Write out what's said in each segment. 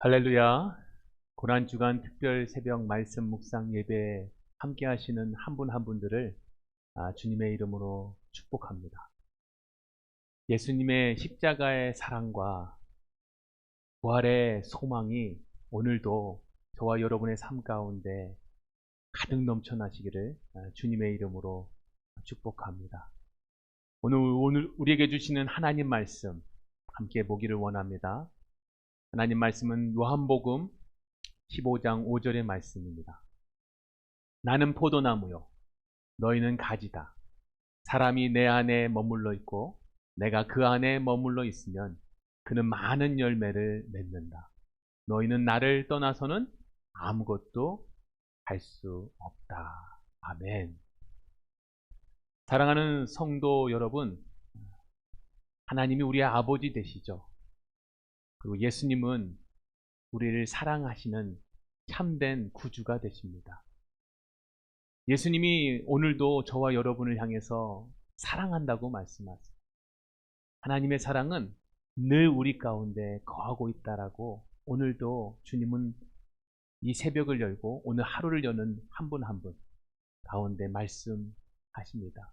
할렐루야. 고난주간 특별 새벽 말씀 묵상 예배에 함께 하시는 한 분 한 분들을 주님의 이름으로 축복합니다. 예수님의 십자가의 사랑과 부활의 소망이 오늘도 저와 여러분의 삶 가운데 가득 넘쳐나시기를 주님의 이름으로 축복합니다. 오늘 우리에게 주시는 하나님 말씀 함께 보기를 원합니다. 하나님 말씀은 요한복음 15장 5절의 말씀입니다. 나는 포도나무요 너희는 가지다. 사람이 내 안에 머물러 있고 내가 그 안에 머물러 있으면 그는 많은 열매를 맺는다. 너희는 나를 떠나서는 아무것도 할 수 없다. 아멘. 사랑하는 성도 여러분, 하나님이 우리의 아버지 되시죠. 그리고 예수님은 우리를 사랑하시는 참된 구주가 되십니다. 예수님이 오늘도 저와 여러분을 향해서 사랑한다고 말씀하세요. 하나님의 사랑은 늘 우리 가운데 거하고 있다라고 오늘도 주님은 이 새벽을 열고 오늘 하루를 여는 한 분 한 분 가운데 말씀하십니다.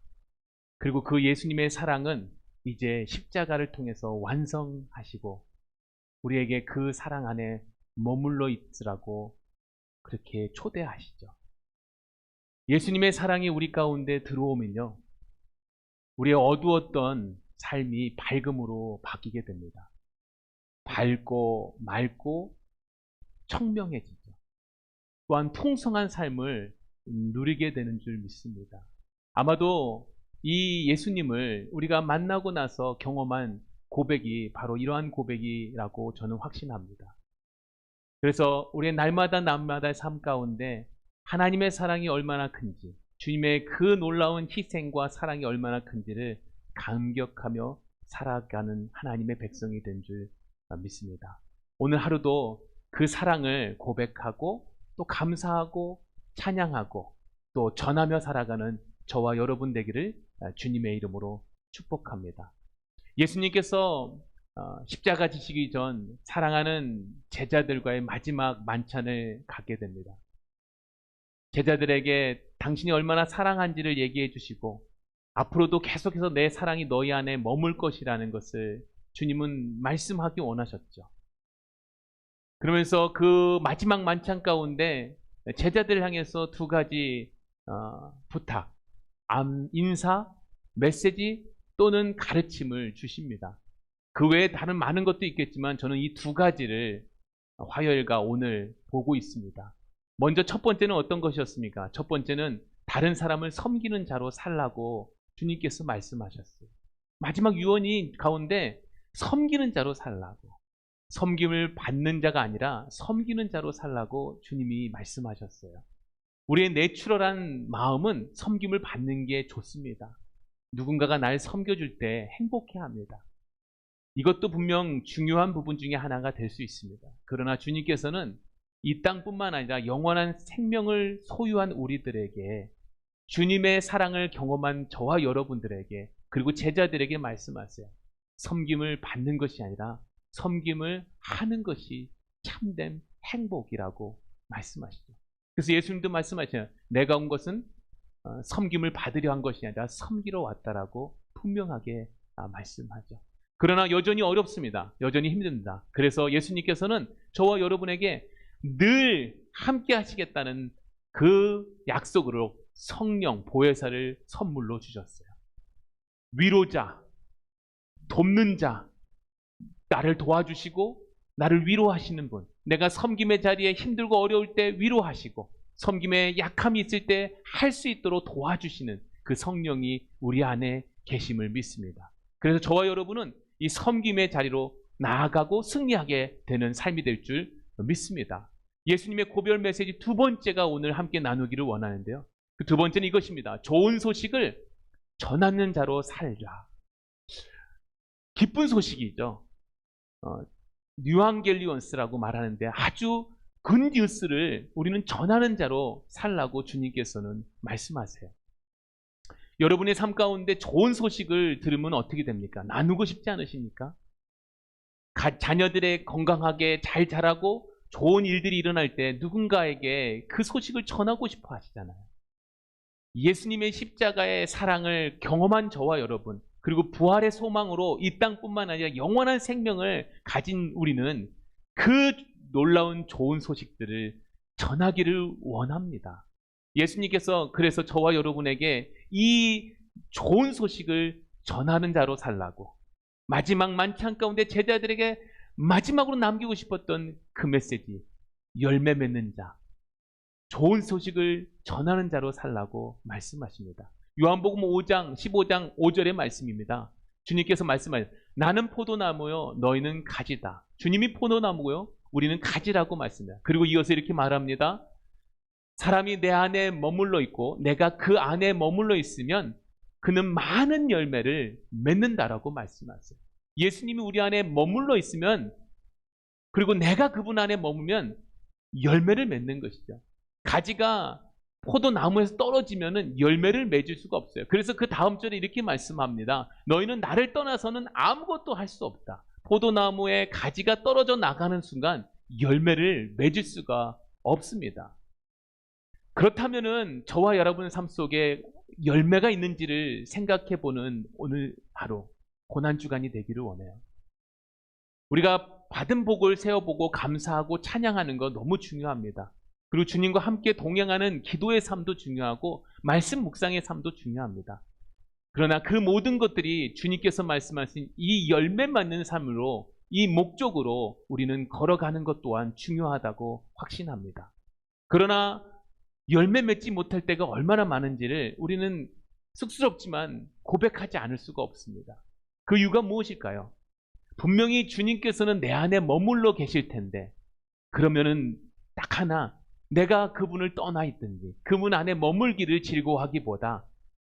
그리고 그 예수님의 사랑은 이제 십자가를 통해서 완성하시고 우리에게 그 사랑 안에 머물러 있으라고 그렇게 초대하시죠. 예수님의 사랑이 우리 가운데 들어오면요, 우리의 어두웠던 삶이 밝음으로 바뀌게 됩니다. 밝고 맑고 청명해지죠. 또한 풍성한 삶을 누리게 되는 줄 믿습니다. 아마도 이 예수님을 우리가 만나고 나서 경험한 고백이 바로 이러한 고백이라고 저는 확신합니다. 그래서 우리의 날마다의 삶 가운데 하나님의 사랑이 얼마나 큰지, 주님의 그 놀라운 희생과 사랑이 얼마나 큰지를 감격하며 살아가는 하나님의 백성이 된 줄 믿습니다. 오늘 하루도 그 사랑을 고백하고 또 감사하고 찬양하고 또 전하며 살아가는 저와 여러분 되기를 주님의 이름으로 축복합니다. 예수님께서 십자가 지시기 전 사랑하는 제자들과의 마지막 만찬을 갖게 됩니다. 제자들에게 당신이 얼마나 사랑한지를 얘기해 주시고 앞으로도 계속해서 내 사랑이 너희 안에 머물 것이라는 것을 주님은 말씀하기 원하셨죠. 그러면서 그 마지막 만찬 가운데 제자들을 향해서 두 가지 부탁, 인사, 메시지 또는 가르침을 주십니다. 그 외에 다른 많은 것도 있겠지만 저는 이 두 가지를 화요일과 오늘 보고 있습니다. 먼저 첫 번째는 어떤 것이었습니까? 첫 번째는 다른 사람을 섬기는 자로 살라고 주님께서 말씀하셨어요. 마지막 유언이 가운데 섬기는 자로 살라고, 섬김을 받는 자가 아니라 섬기는 자로 살라고 주님이 말씀하셨어요. 우리의 내추럴한 마음은 섬김을 받는 게 좋습니다. 누군가가 날 섬겨줄 때 행복해합니다. 이것도 분명 중요한 부분 중에 하나가 될 수 있습니다. 그러나 주님께서는 이 땅뿐만 아니라 영원한 생명을 소유한 우리들에게, 주님의 사랑을 경험한 저와 여러분들에게, 그리고 제자들에게 말씀하세요. 섬김을 받는 것이 아니라 섬김을 하는 것이 참된 행복이라고 말씀하시죠. 그래서 예수님도 말씀하시잖아요. 내가 온 것은 섬김을 받으려 한 것이 아니라 섬기러 왔다라고 분명하게 말씀하죠. 그러나 여전히 어렵습니다. 여전히 힘듭니다. 그래서 예수님께서는 저와 여러분에게 늘 함께 하시겠다는 그 약속으로 성령, 보혜사를 선물로 주셨어요. 위로자, 돕는 자, 나를 도와주시고 나를 위로하시는 분, 내가 섬김의 자리에 힘들고 어려울 때 위로하시고 섬김에 약함이 있을 때 할 수 있도록 도와주시는 그 성령이 우리 안에 계심을 믿습니다. 그래서 저와 여러분은 이 섬김의 자리로 나아가고 승리하게 되는 삶이 될 줄 믿습니다. 예수님의 고별 메시지 두 번째가 오늘 함께 나누기를 원하는데요. 그 두 번째는 이것입니다. 좋은 소식을 전하는 자로 살라. 기쁜 소식이죠. 뉴앙겔리온스라고 말하는데 아주 굿뉴스를 우리는 전하는 자로 살라고 주님께서는 말씀하세요. 여러분의 삶 가운데 좋은 소식을 들으면 어떻게 됩니까? 나누고 싶지 않으십니까? 자녀들의 건강하게 잘 자라고 좋은 일들이 일어날 때 누군가에게 그 소식을 전하고 싶어 하시잖아요. 예수님의 십자가의 사랑을 경험한 저와 여러분, 그리고 부활의 소망으로 이 땅뿐만 아니라 영원한 생명을 가진 우리는 그 놀라운 좋은 소식들을 전하기를 원합니다. 예수님께서 그래서 저와 여러분에게 이 좋은 소식을 전하는 자로 살라고, 마지막 만찬 가운데 제자들에게 마지막으로 남기고 싶었던 그 메시지, 열매 맺는 자, 좋은 소식을 전하는 자로 살라고 말씀하십니다. 요한복음 5장 15장 5절의 말씀입니다. 주님께서 말씀하셨어요. 나는 포도나무요 너희는 가지다. 주님이 포도나무고요 우리는 가지라고 말씀해요. 그리고 이어서 이렇게 말합니다. 사람이 내 안에 머물러 있고 내가 그 안에 머물러 있으면 그는 많은 열매를 맺는다라고 말씀하세요. 예수님이 우리 안에 머물러 있으면, 그리고 내가 그분 안에 머물면 열매를 맺는 것이죠. 가지가 포도나무에서 떨어지면 열매를 맺을 수가 없어요. 그래서 그 다음 절에 이렇게 말씀합니다. 너희는 나를 떠나서는 아무것도 할 수 없다. 포도나무에 가지가 떨어져 나가는 순간 열매를 맺을 수가 없습니다. 그렇다면은 저와 여러분의 삶 속에 열매가 있는지를 생각해 보는 오늘 하루, 고난주간이 되기를 원해요. 우리가 받은 복을 세어보고 감사하고 찬양하는 거 너무 중요합니다. 그리고 주님과 함께 동행하는 기도의 삶도 중요하고 말씀 묵상의 삶도 중요합니다. 그러나 그 모든 것들이 주님께서 말씀하신 이 열매 맺는 삶으로, 이 목적으로 우리는 걸어가는 것 또한 중요하다고 확신합니다. 그러나 열매 맺지 못할 때가 얼마나 많은지를 우리는 쑥스럽지만 고백하지 않을 수가 없습니다. 그 이유가 무엇일까요? 분명히 주님께서는 내 안에 머물러 계실 텐데, 그러면은 딱 하나, 내가 그분을 떠나 있든지 그분 안에 머물기를 즐거워하기보다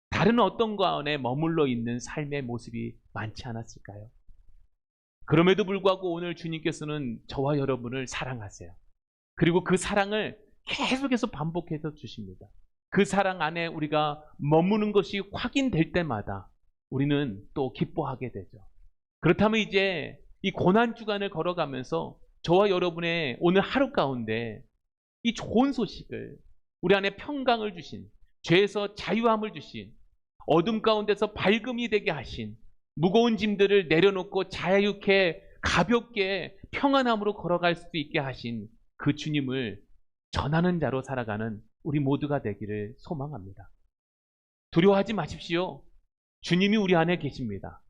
다른 어떤 것 안에 머물러 있는 삶의 모습이 많지 않았을까요? 그럼에도 불구하고 오늘 주님께서는 저와 여러분을 사랑하세요. 그리고 그 사랑을 계속해서 반복해서 주십니다. 그 사랑 안에 우리가 머무는 것이 확인될 때마다 우리는 또 기뻐하게 되죠. 그렇다면 이제 이 고난주간을 걸어가면서 저와 여러분의 오늘 하루 가운데 이 좋은 소식을, 우리 안에 평강을 주신, 죄에서 자유함을 주신, 어둠 가운데서 밝음이 되게 하신, 무거운 짐들을 내려놓고 자유케 가볍게 평안함으로 걸어갈 수 있게 하신 그 주님을 전하는 자로 살아가는 우리 모두가 되기를 소망합니다. 두려워하지 마십시오. 주님이 우리 안에 계십니다.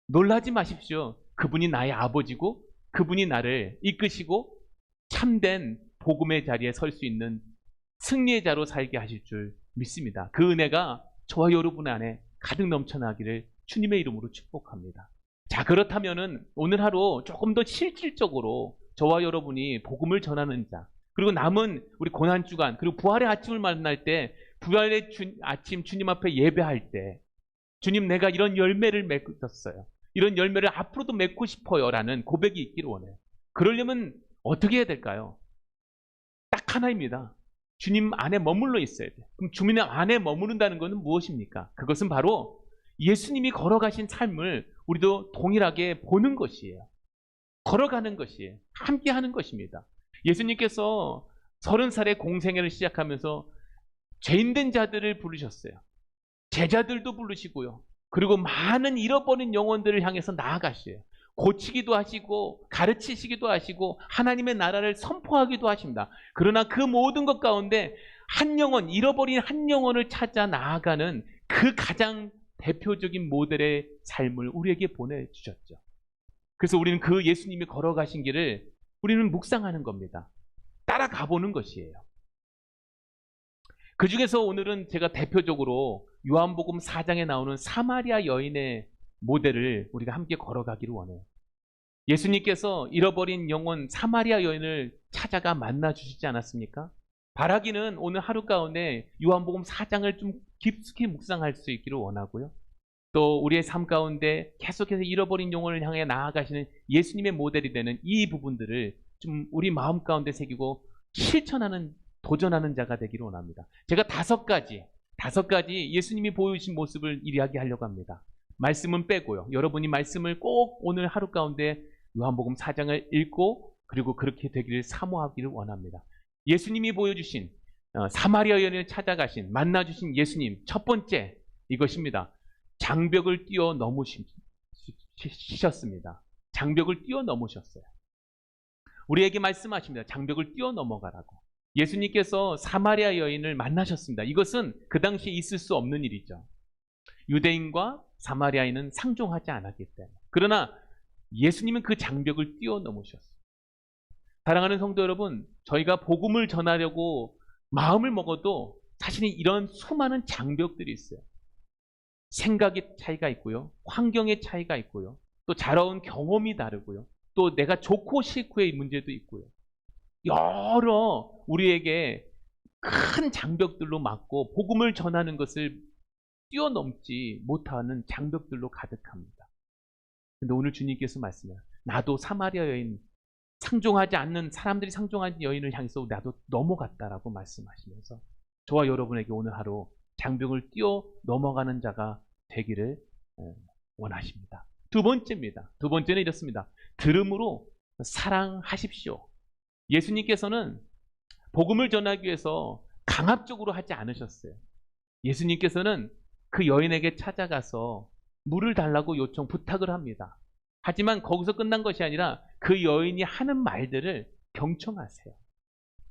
놀라지 마십시오. 그분이 나의 아버지고 그분이 나를 이끄시고 참된 복음의 자리에 설 수 있는 승리의 자로 살게 하실 줄 믿습니다. 그 은혜가 저와 여러분 안에 가득 넘쳐나기를 주님의 이름으로 축복합니다. 자, 그렇다면은 오늘 하루 조금 더 실질적으로 저와 여러분이 복음을 전하는 자, 그리고 남은 우리 고난주간, 그리고 부활의 아침을 만날 때, 부활의 아침 주님 앞에 예배할 때, 주님, 내가 이런 열매를 맺었어요. 이런 열매를 앞으로도 맺고 싶어요 라는 고백이 있기를 원해요. 그러려면 어떻게 해야 될까요? 딱 하나입니다. 주님 안에 머물러 있어야 돼요. 그럼 주님 안에 머무른다는 것은 무엇입니까? 그것은 바로 예수님이 걸어가신 삶을 우리도 동일하게 보는 것이에요. 걸어가는 것이에요. 함께 하는 것입니다. 예수님께서 30살에 공생애를 시작하면서 죄인된 자들을 부르셨어요. 제자들도 부르시고요. 그리고 많은 잃어버린 영혼들을 향해서 나아가셔요. 고치기도 하시고 가르치시기도 하시고 하나님의 나라를 선포하기도 하십니다. 그러나 그 모든 것 가운데 한 영혼, 잃어버린 한 영혼을 찾아 나아가는 그 가장 대표적인 모델의 삶을 우리에게 보내주셨죠. 그래서 우리는 그 예수님이 걸어가신 길을 우리는 묵상하는 겁니다. 따라가 보는 것이에요. 그 중에서 오늘은 제가 대표적으로 요한복음 4장에 나오는 사마리아 여인의 모델을 우리가 함께 걸어가기를 원해요. 예수님께서 잃어버린 영혼 사마리아 여인을 찾아가 만나 주시지 않았습니까? 바라기는 오늘 하루 가운데 요한복음 4장을 좀 깊숙이 묵상할 수 있기를 원하고요. 또 우리의 삶 가운데 계속해서 잃어버린 영혼을 향해 나아가시는 예수님의 모델이 되는 이 부분들을 좀 우리 마음 가운데 새기고 실천하는, 도전하는 자가 되기를 원합니다. 제가 다섯 가지 예수님이 보여주신 모습을 이야기하려고 합니다. 말씀은 빼고요. 여러분이 말씀을 꼭 오늘 하루 가운데 요한복음 4장을 읽고 그리고 그렇게 되기를 사모하기를 원합니다. 예수님이 보여주신 사마리아 여인을 찾아가신 만나주신 예수님 첫 번째 이것입니다. 장벽을 뛰어넘으셨습니다. 장벽을 뛰어넘으셨어요. 우리에게 말씀하십니다. 장벽을 뛰어넘어가라고. 예수님께서 사마리아 여인을 만나셨습니다. 이것은 그 당시에 있을 수 없는 일이죠. 유대인과 사마리아인은 상종하지 않았기 때문에. 그러나 예수님은 그 장벽을 뛰어넘으셨어요. 사랑하는 성도 여러분, 저희가 복음을 전하려고 마음을 먹어도 사실은 이런 수많은 장벽들이 있어요. 생각의 차이가 있고요. 환경의 차이가 있고요. 또 자라온 경험이 다르고요. 또 내가 좋고 싫고의 문제도 있고요. 여러 우리에게 큰 장벽들로 막고 복음을 전하는 것을 뛰어넘지 못하는 장벽들로 가득합니다. 근데 오늘 주님께서 말씀해요. 나도 사마리아 여인, 상종하지 않는 사람들이 상종하는 여인을 향해서 나도 넘어갔다라고 말씀하시면서 저와 여러분에게 오늘 하루 장벽을 뛰어 넘어가는 자가 되기를 원하십니다. 두 번째입니다. 두 번째는 이렇습니다. 들음으로 사랑하십시오. 예수님께서는 복음을 전하기 위해서 강압적으로 하지 않으셨어요. 예수님께서는 그 여인에게 찾아가서 물을 달라고 부탁을 합니다. 하지만 거기서 끝난 것이 아니라 그 여인이 하는 말들을 경청하세요.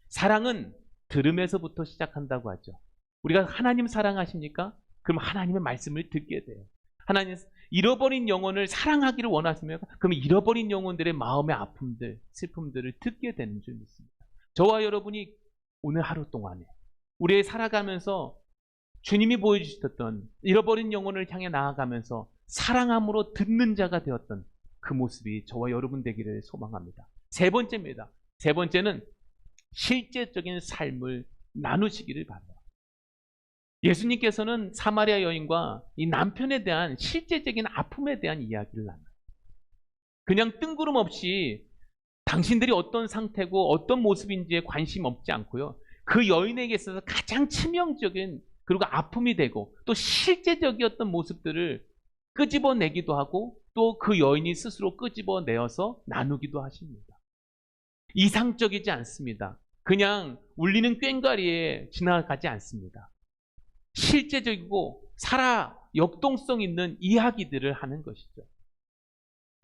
사랑은 들음에서부터 시작한다고 하죠. 우리가 하나님 사랑하십니까? 그럼 하나님의 말씀을 듣게 돼요. 하나님 잃어버린 영혼을 사랑하기를 원하시면 그럼 잃어버린 영혼들의 마음의 아픔들, 슬픔들을 듣게 되는 줄 믿습니다. 저와 여러분이 오늘 하루 동안에 우리의 살아가면서 주님이 보여주셨던 잃어버린 영혼을 향해 나아가면서 사랑함으로 듣는 자가 되었던 그 모습이 저와 여러분 되기를 소망합니다. 세 번째입니다. 세 번째는 실제적인 삶을 나누시기를 바랍니다. 예수님께서는 사마리아 여인과 이 남편에 대한 실제적인 아픔에 대한 이야기를 나눠요. 그냥 뜬구름없이 당신들이 어떤 상태고 어떤 모습인지에 관심 없지 않고요. 그 여인에게 있어서 가장 치명적인 그리고 아픔이 되고 또 실제적이었던 모습들을 끄집어내기도 하고 또 그 여인이 스스로 끄집어내어서 나누기도 하십니다. 이상적이지 않습니다. 그냥 울리는 꽹과리에 지나가지 않습니다. 실제적이고 역동성 있는 이야기들을 하는 것이죠.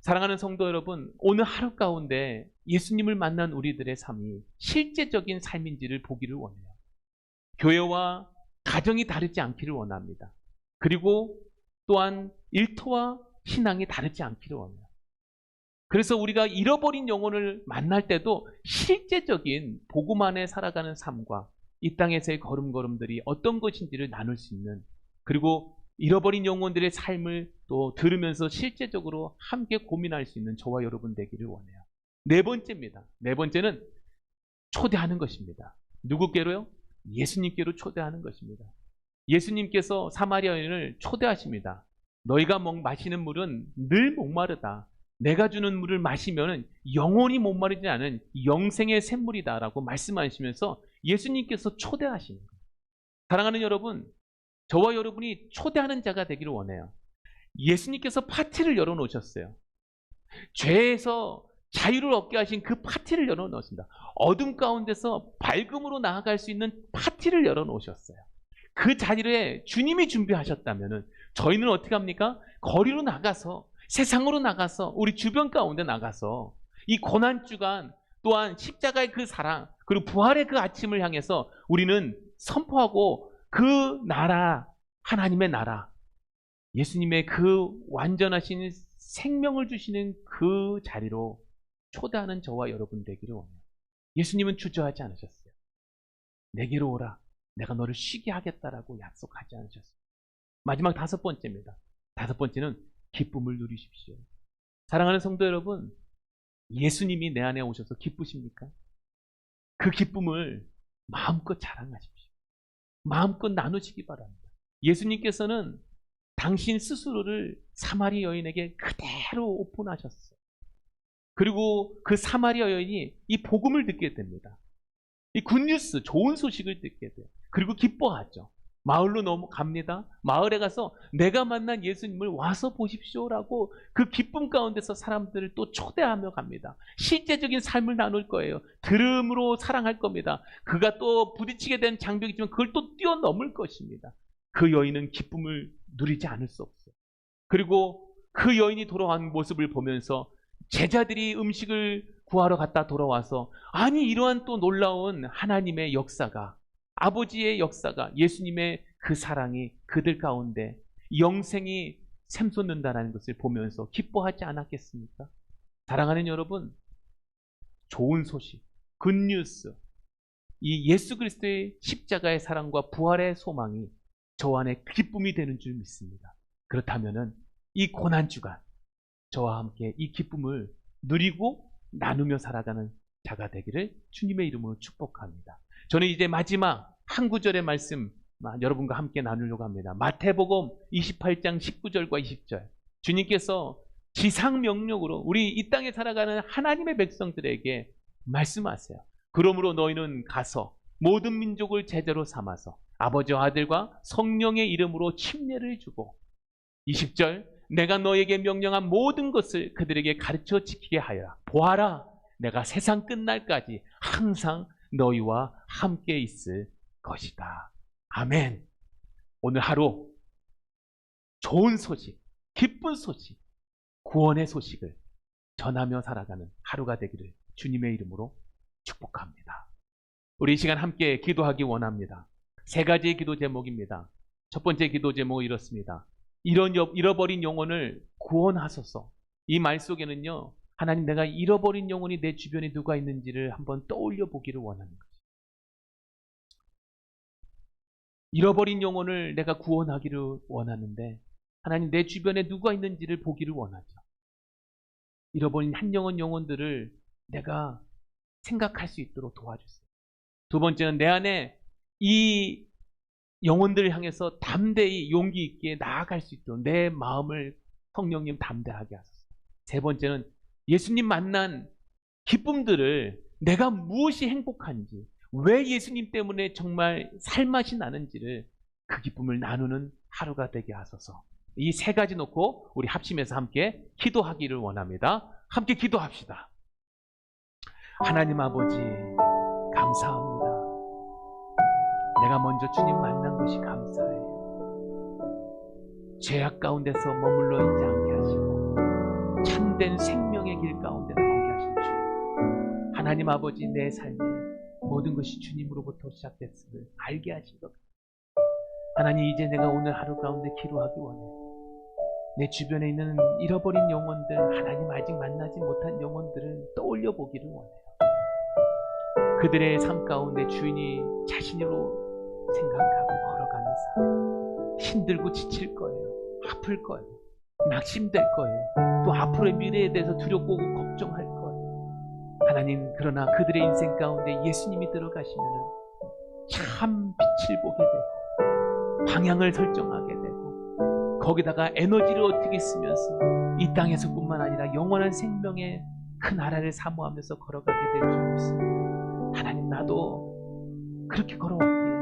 사랑하는 성도 여러분, 오늘 하루 가운데 예수님을 만난 우리들의 삶이 실제적인 삶인지를 보기를 원해요. 교회와 가정이 다르지 않기를 원합니다. 그리고 또한 일터와 신앙이 다르지 않기를 원해요. 그래서 우리가 잃어버린 영혼을 만날 때도 실제적인 복음 안에 살아가는 삶과 이 땅에서의 걸음걸음들이 어떤 것인지를 나눌 수 있는, 그리고 잃어버린 영혼들의 삶을 또 들으면서 실제적으로 함께 고민할 수 있는 저와 여러분 되기를 원해요. 네 번째입니다. 네 번째는 초대하는 것입니다. 누구께로요? 예수님께로 초대하는 것입니다. 예수님께서 사마리아 여인을 초대하십니다. 너희가 마시는 물은 늘 목마르다. 내가 주는 물을 마시면 영원히 목마르지 않은 영생의 샘물이다라고 말씀하시면서 예수님께서 초대하시는 거예요. 사랑하는 여러분, 저와 여러분이 초대하는 자가 되기를 원해요. 예수님께서 파티를 열어놓으셨어요. 죄에서 자유를 얻게 하신 그 파티를 열어놓으십니다. 어둠 가운데서 밝음으로 나아갈 수 있는 파티를 열어놓으셨어요. 그 자리에 주님이 준비하셨다면 저희는 어떻게 합니까? 거리로 나가서, 세상으로 나가서, 우리 주변 가운데 나가서 이 고난주간 또한 십자가의 그 사랑 그리고 부활의 그 아침을 향해서 우리는 선포하고 그 나라, 하나님의 나라, 예수님의 그 완전하신 생명을 주시는 그 자리로 초대하는 저와 여러분 되기를 원해요. 예수님은 주저하지 않으셨어요. 내게로 오라. 내가 너를 쉬게 하겠다라고 약속하지 않으셨어요. 마지막 다섯 번째입니다. 다섯 번째는 기쁨을 누리십시오. 사랑하는 성도 여러분, 예수님이 내 안에 오셔서 기쁘십니까? 그 기쁨을 마음껏 자랑하십시오. 마음껏 나누시기 바랍니다. 예수님께서는 당신 스스로를 사마리아 여인에게 그대로 오픈하셨어요. 그리고 그 사마리아 여인이 이 복음을 듣게 됩니다. 이 굿뉴스, 좋은 소식을 듣게 돼요. 그리고 기뻐하죠. 마을로 넘어갑니다. 마을에 가서 내가 만난 예수님을 와서 보십시오라고 그 기쁨 가운데서 사람들을 또 초대하며 갑니다. 실제적인 삶을 나눌 거예요. 들음으로 사랑할 겁니다. 그가 또 부딪히게 된 장벽이지만 그걸 또 뛰어넘을 것입니다. 그 여인은 기쁨을 누리지 않을 수 없어요. 그리고 그 여인이 돌아온 모습을 보면서 제자들이 음식을 구하러 갔다 돌아와서 아니 이러한 또 놀라운 하나님의 역사가, 아버지의 역사가, 예수님의 그 사랑이 그들 가운데 영생이 샘솟는다는 것을 보면서 기뻐하지 않았겠습니까? 사랑하는 여러분, 좋은 소식, 굿뉴스, 이 예수 그리스도의 십자가의 사랑과 부활의 소망이 저 안에 기쁨이 되는 줄 믿습니다. 그렇다면 이 고난주간 저와 함께 이 기쁨을 누리고 나누며 살아가는 자가 되기를 주님의 이름으로 축복합니다. 저는 이제 마지막 한 구절의 말씀 여러분과 함께 나누려고 합니다. 마태복음 28장 19절과 20절. 주님께서 지상명령으로 우리 이 땅에 살아가는 하나님의 백성들에게 말씀하세요. 그러므로 너희는 가서 모든 민족을 제자로 삼아서 아버지와 아들과 성령의 이름으로 침례를 주고 20절 내가 너에게 명령한 모든 것을 그들에게 가르쳐 지키게 하여라. 보아라, 내가 세상 끝날까지 항상 너희와 함께 있을 것이다. 아멘. 오늘 하루 좋은 소식, 기쁜 소식, 구원의 소식을 전하며 살아가는 하루가 되기를 주님의 이름으로 축복합니다. 우리 이 시간 함께 기도하기 원합니다. 세 가지의 기도 제목입니다. 첫 번째 기도 제목은 이렇습니다. 잃어버린 영혼을 구원하소서. 이 말 속에는요, 하나님 내가 잃어버린 영혼이 내 주변에 누가 있는지를 한번 떠올려 보기를 원하는 거죠. 잃어버린 영혼을 내가 구원하기를 원하는데 하나님 내 주변에 누가 있는지를 보기를 원하죠. 잃어버린 한 영혼들을 내가 생각할 수 있도록 도와주세요. 두 번째는 내 안에 이 영혼들을 향해서 담대히 용기 있게 나아갈 수 있도록 내 마음을 성령님 담대하게 하소서. 세 번째는 예수님 만난 기쁨들을 내가 무엇이 행복한지, 왜 예수님 때문에 정말 살맛이 나는지를 그 기쁨을 나누는 하루가 되게 하소서. 이 세 가지 놓고 우리 합심해서 함께 기도하기를 원합니다. 함께 기도합시다. 하나님 아버지 감사합니다. 내가 먼저 주님 만난 것이 감사해요. 죄악 가운데서 머물러 있지 않게 하시고 참된 생명의 길 가운데 나오게 하신 주님, 하나님 아버지 내 삶에 모든 것이 주님으로부터 시작됐음을 알게 하신 것 같아요. 하나님 이제 내가 오늘 하루 가운데 기도하기 원해요. 내 주변에 있는 잃어버린 영혼들, 하나님 아직 만나지 못한 영혼들을 떠올려 보기를 원해요. 그들의 삶 가운데 주인이 자신으로 생각하고 걸어가는 삶, 힘들고 지칠 거예요. 아플 거예요. 낙심될 거예요. 또 앞으로의 미래에 대해서 두렵고 걱정할 거예요. 하나님, 그러나 그들의 인생 가운데 예수님이 들어가시면 참 빛을 보게 되고 방향을 설정하게 되고 거기다가 에너지를 어떻게 쓰면서 이 땅에서뿐만 아니라 영원한 생명의 그 나라를 사모하면서 걸어가게 될 줄 믿습니다. 하나님, 나도 그렇게 걸어왔기에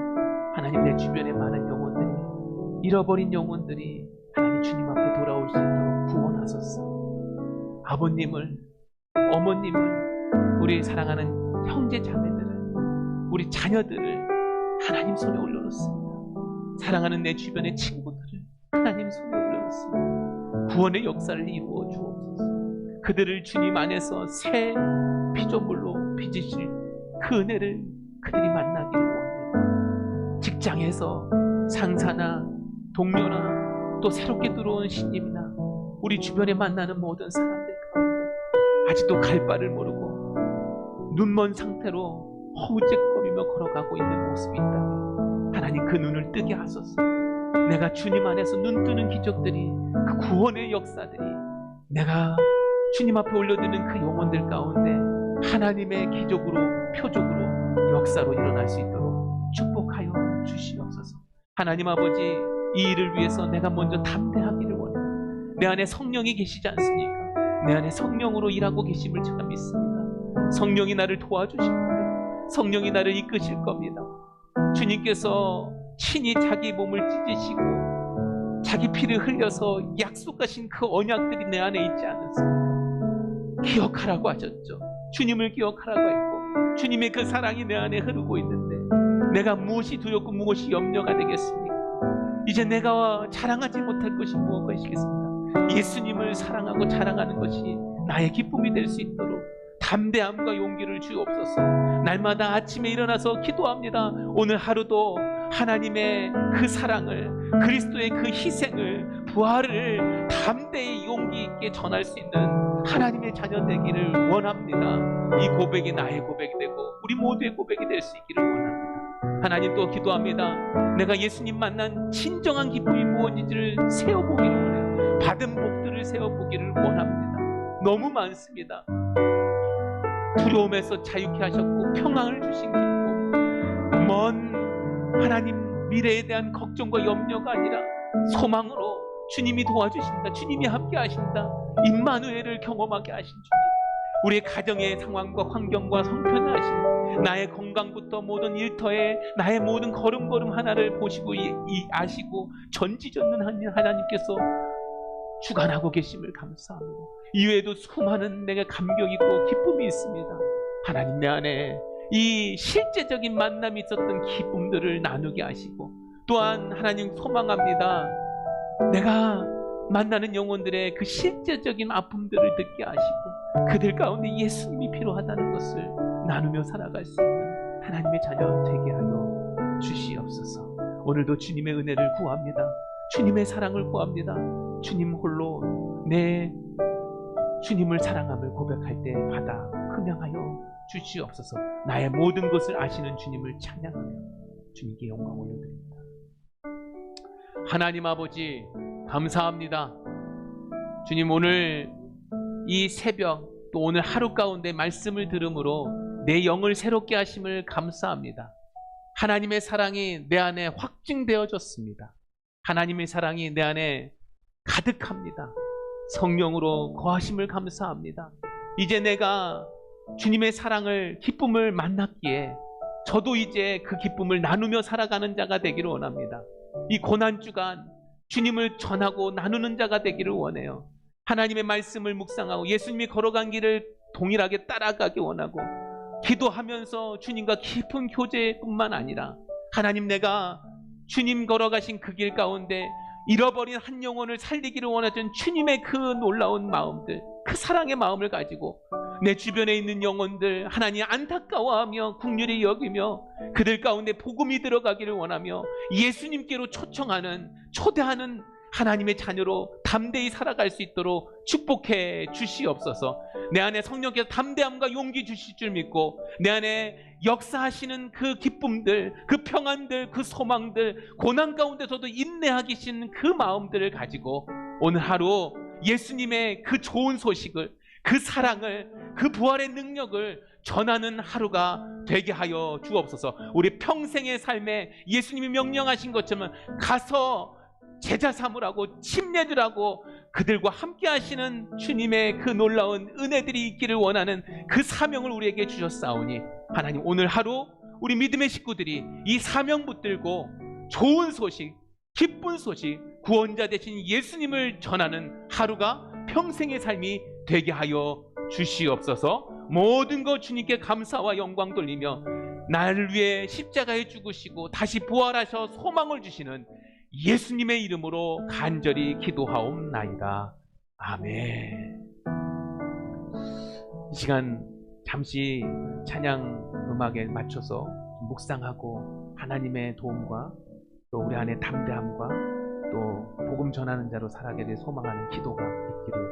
하나님 내 주변에 많은 영혼들이, 잃어버린 영혼들이 하나님 주님 앞에 돌아올 수 있도록 구원하소서. 아버님을, 어머님을, 우리 사랑하는 형제 자매들을, 우리 자녀들을 하나님 손에 올려놓습니다. 사랑하는 내 주변의 친구들을 하나님 손에 올려놓습니다. 구원의 역사를 이루어 주옵소서. 그들을 주님 안에서 새 피조물로 빚으실 그 은혜를 그들이 만나기를 원해요. 직장에서 상사나 동료나 또 새롭게 들어온 신입이나 우리 주변에 만나는 모든 사람들 가운데 아직도 갈 바를 모르고 눈먼 상태로 허우적거리며 걸어가고 있는 모습이 있다면 하나님 그 눈을 뜨게 하소서. 내가 주님 안에서 눈 뜨는 기적들이, 그 구원의 역사들이 내가 주님 앞에 올려드는 그 영혼들 가운데 하나님의 기적으로, 표적으로, 역사로 일어날 수 있도록 축복하여 주시옵소서. 하나님 아버지, 이 일을 위해서 내가 먼저 담대하기를 원해요. 내 안에 성령이 계시지 않습니까? 내 안에 성령으로 일하고 계심을 제가 믿습니다. 성령이 나를 도와주실 겁니다. 성령이 나를 이끄실 겁니다. 주님께서 친히 자기 몸을 찢으시고 자기 피를 흘려서 약속하신 그 언약들이 내 안에 있지 않습니까? 기억하라고 하셨죠. 주님을 기억하라고 했고 주님의 그 사랑이 내 안에 흐르고 있는데 내가 무엇이 두렵고 무엇이 염려가 되겠습니까? 이제 내가 자랑하지 못할 것이 무엇이겠습니까? 예수님을 사랑하고 자랑하는 것이 나의 기쁨이 될 수 있도록 담대함과 용기를 주옵소서. 날마다 아침에 일어나서 기도합니다. 오늘 하루도 하나님의 그 사랑을, 그리스도의 그 희생을, 부활을 담대히 용기 있게 전할 수 있는 하나님의 자녀 되기를 원합니다. 이 고백이 나의 고백이 되고 우리 모두의 고백이 될 수 있기를 원합니다. 하나님 또 기도합니다. 내가 예수님 만난 진정한 기쁨이 무엇인지를 세어보기를 원해요. 받은 복들을 세어보기를 원합니다. 너무 많습니다. 두려움에서 자유케 하셨고 평안을 주신 기쁨, 먼 하나님 미래에 대한 걱정과 염려가 아니라 소망으로 주님이 도와주신다, 주님이 함께 하신다, 임마누엘을 경험하게 하신 주님, 우리의 가정의 상황과 환경과 성편하신 나의 건강부터 모든 일터에 나의 모든 걸음걸음 하나를 보시고 아시고 전지전능 하나님께서 주관하고 계심을 감사합니다. 이외에도 수많은 내게 감격이 있고 기쁨이 있습니다. 하나님 내 안에 이 실제적인 만남이 있었던 기쁨들을 나누게 하시고 또한 하나님 소망합니다. 내가 만나는 영혼들의 그 실제적인 아픔들을 듣게 하시고 그들 가운데 예수님이 필요하다는 것을 나누며 살아갈 수 있는 하나님의 자녀 되게 하여 주시옵소서. 오늘도 주님의 은혜를 구합니다. 주님의 사랑을 구합니다. 주님 홀로 내 주님을 사랑함을 고백할 때 받아 흠양하여 주시옵소서. 나의 모든 것을 아시는 주님을 찬양하며 주님께 영광 올려드립니다. 하나님 아버지 감사합니다. 주님 오늘 이 새벽 또 오늘 하루 가운데 말씀을 들음으로 내 영을 새롭게 하심을 감사합니다. 하나님의 사랑이 내 안에 확증되어졌습니다. 하나님의 사랑이 내 안에 가득합니다. 성령으로 거하심을 감사합니다. 이제 내가 주님의 사랑을 기쁨을 만났기에 저도 이제 그 기쁨을 나누며 살아가는 자가 되기를 원합니다. 이 고난주간 주님을 전하고 나누는 자가 되기를 원해요. 하나님의 말씀을 묵상하고 예수님이 걸어간 길을 동일하게 따라가기 원하고 기도하면서 주님과 깊은 교제뿐만 아니라 하나님 내가 주님 걸어가신 그 길 가운데 잃어버린 한 영혼을 살리기를 원하던 주님의 그 놀라운 마음들, 그 사랑의 마음을 가지고 내 주변에 있는 영혼들 하나님 안타까워하며 긍휼히 여기며 그들 가운데 복음이 들어가기를 원하며 예수님께로 초대하는 하나님의 자녀로 담대히 살아갈 수 있도록 축복해 주시옵소서. 내 안에 성령께서 담대함과 용기 주실 줄 믿고 내 안에 역사하시는 그 기쁨들, 그 평안들, 그 소망들, 고난 가운데서도 인내하기 쉬는 그 마음들을 가지고 오늘 하루 예수님의 그 좋은 소식을, 그 사랑을, 그 부활의 능력을 전하는 하루가 되게 하여 주옵소서. 우리 평생의 삶에 예수님이 명령하신 것처럼 가서 제자 삼으라고 침례들하고 그들과 함께 하시는 주님의 그 놀라운 은혜들이 있기를 원하는 그 사명을 우리에게 주셨사오니 하나님 오늘 하루 우리 믿음의 식구들이 이 사명 붙들고 좋은 소식, 기쁜 소식, 구원자 되신 예수님을 전하는 하루가 평생의 삶이 되게 하여 주시옵소서. 모든 것 주님께 감사와 영광 돌리며 나를 위해 십자가에 죽으시고 다시 부활하셔 소망을 주시는 예수님의 이름으로 간절히 기도하옵나이다. 아멘. 이 시간 잠시 찬양 음악에 맞춰서 묵상하고 하나님의 도움과 또 우리 안에 담대함과 또 복음 전하는 자로 살아가게 소망하는 기도가 있기를